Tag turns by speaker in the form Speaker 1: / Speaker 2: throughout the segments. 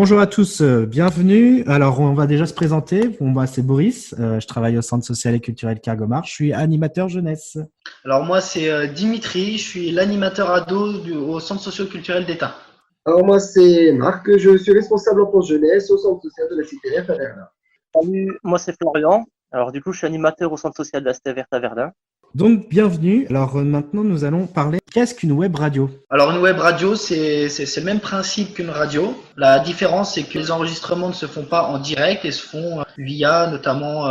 Speaker 1: Bonjour à tous, bienvenue. Alors, on va déjà se présenter. C'est Boris. Je travaille au Centre social et culturel Kergomar. Je suis animateur jeunesse.
Speaker 2: Alors moi c'est Dimitri, je suis l'animateur ado au centre socio-culturel d'État.
Speaker 3: Alors moi c'est Marc, je suis responsable en jeunesse au centre social de la Cité Verte à Verdun.
Speaker 4: Salut, moi c'est Florian. Alors du coup, je suis animateur au centre social de la Cité Verte à Verdun.
Speaker 1: Donc, bienvenue. Alors, maintenant, nous allons parler. Qu'est-ce qu'une web radio?
Speaker 2: Alors une web radio c'est le même principe qu'une radio. La différence c'est que les enregistrements ne se font pas en direct et se font via notamment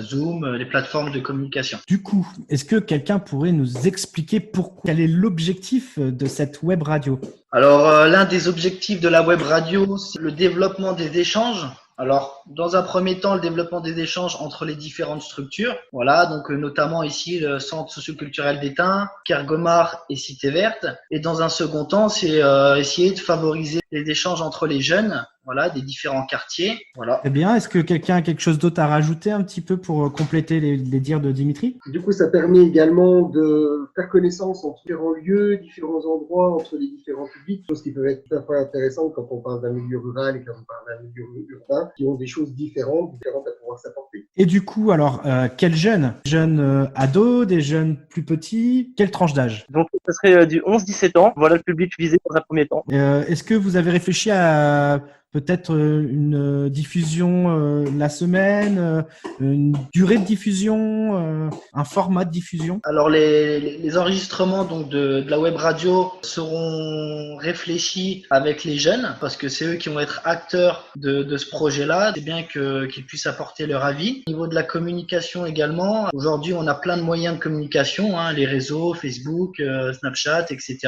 Speaker 2: Zoom, les plateformes de communication.
Speaker 1: Du coup, est-ce que quelqu'un pourrait nous expliquer quel est l'objectif de cette web radio?
Speaker 2: Alors l'un des objectifs de la web radio c'est le développement des échanges. Alors, dans un premier temps, le développement des échanges entre les différentes structures. Voilà, donc notamment ici le Centre socioculturel d'Étain, Kergomar et Cité Verte. Et dans un second temps, c'est essayer de favoriser les échanges entre les jeunes, voilà, des différents quartiers. Voilà.
Speaker 1: Eh bien, est-ce que quelqu'un a quelque chose d'autre à rajouter un petit peu pour compléter les dires de Dimitri?
Speaker 3: Du coup, ça permet également de faire connaissance entre différents lieux, différents endroits, entre les différents publics, chose qui peut être tout à fait intéressante quand on parle d'un milieu rural et quand on parle d'un milieu urbain, qui ont des choses différentes à pouvoir s'apporter.
Speaker 1: Et du coup, alors, quels jeunes? Jeunes ados, des jeunes plus petits? Quelle tranche d'âge?
Speaker 4: Donc ça serait du 11-17 ans. Voilà le public visé dans un premier temps.
Speaker 1: Est-ce que vous avez réfléchi à peut-être une diffusion la semaine, une durée de diffusion, un format de diffusion?
Speaker 2: Alors les enregistrements donc de la web radio seront réfléchis avec les jeunes parce que c'est eux qui vont être acteurs de ce projet-là. C'est bien qu'ils puissent apporter leur avis. Au niveau de la communication également, aujourd'hui on a plein de moyens de communication, les réseaux, Facebook, Snapchat, etc.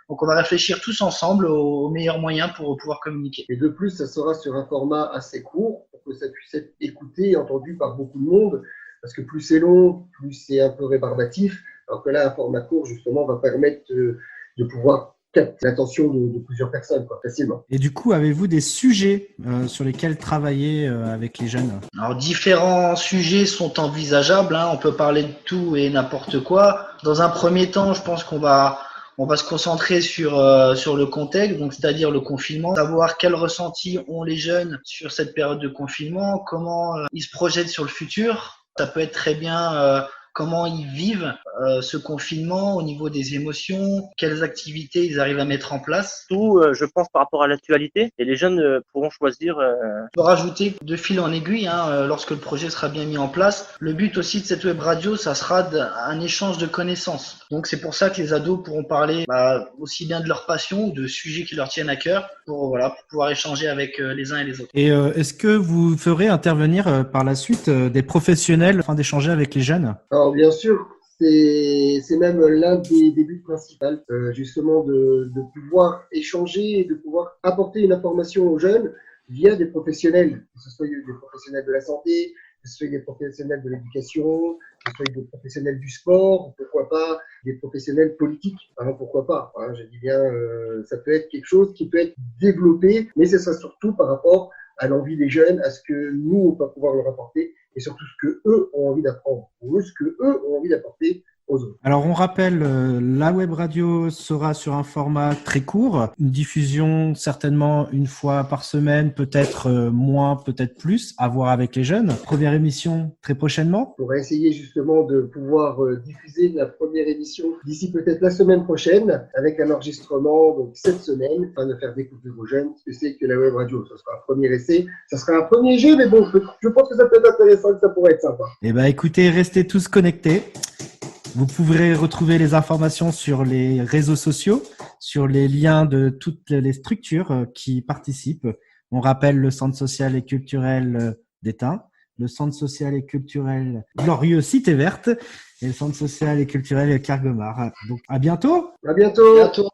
Speaker 2: Donc on va réfléchir tous ensemble aux meilleurs moyens pour pouvoir communiquer.
Speaker 3: Et de plus, ça sera sur un format assez court pour que ça puisse être écouté et entendu par beaucoup de monde. Parce que plus c'est long, plus c'est un peu rébarbatif. Alors que là, un format court, justement, va permettre de pouvoir capter l'attention de plusieurs personnes, facilement.
Speaker 1: Et du coup, avez-vous des sujets sur lesquels travailler avec les jeunes?
Speaker 2: Alors différents sujets sont envisageables. On peut parler de tout et n'importe quoi. Dans un premier temps, je pense qu'on va se concentrer sur le contexte, donc c'est-à-dire le confinement, savoir quel ressenti ont les jeunes sur cette période de confinement, comment ils se projettent sur le futur. Ça peut être très bien comment ils vivent ce confinement au niveau des émotions, quelles activités ils arrivent à mettre en place.
Speaker 4: Tout, je pense, par rapport à l'actualité. Et les jeunes pourront choisir.
Speaker 2: On peut rajouter de fil en aiguille lorsque le projet sera bien mis en place. Le but aussi de cette web radio, ça sera un échange de connaissances. Donc c'est pour ça que les ados pourront parler aussi bien de leur passion, de sujets qui leur tiennent à cœur, pour pouvoir échanger avec les uns et les autres.
Speaker 1: Et est-ce que vous ferez intervenir par la suite des professionnels afin d'échanger avec les jeunes?
Speaker 3: Alors bien sûr, c'est même l'un des buts principaux, justement de pouvoir échanger et de pouvoir apporter une information aux jeunes via des professionnels, que ce soit des professionnels de la santé, que ce soit des professionnels de l'éducation, que ce soit des professionnels du sport, pourquoi pas des professionnels politiques, pourquoi pas. Je dis bien, ça peut être quelque chose qui peut être développé, mais ce sera surtout par rapport à l'envie des jeunes, à ce que nous, on va pouvoir leur apporter, et surtout ce que eux ont envie d'apprendre, ou ce que eux ont envie d'apporter aux autres.
Speaker 1: Alors, on rappelle, la web radio sera sur un format très court, une diffusion certainement une fois par semaine, peut-être moins, peut-être plus, à voir avec les jeunes. Première émission très prochainement.
Speaker 3: On va essayer justement de pouvoir diffuser la première émission d'ici peut-être la semaine prochaine, avec un enregistrement donc cette semaine, afin de faire découvrir aux jeunes ce que c'est que la web radio. Ce sera un premier essai, ça sera un premier jeu, mais bon, je pense que ça peut être intéressant, que ça pourrait être sympa.
Speaker 1: Eh ben, écoutez, restez tous connectés. Vous pourrez retrouver les informations sur les réseaux sociaux, sur les liens de toutes les structures qui participent. On rappelle le Centre social et culturel d'Étain, le Centre social et culturel glorieux Cité Verte et le Centre social et culturel Kergomar. Donc, à bientôt.
Speaker 3: À bientôt.
Speaker 2: À bientôt.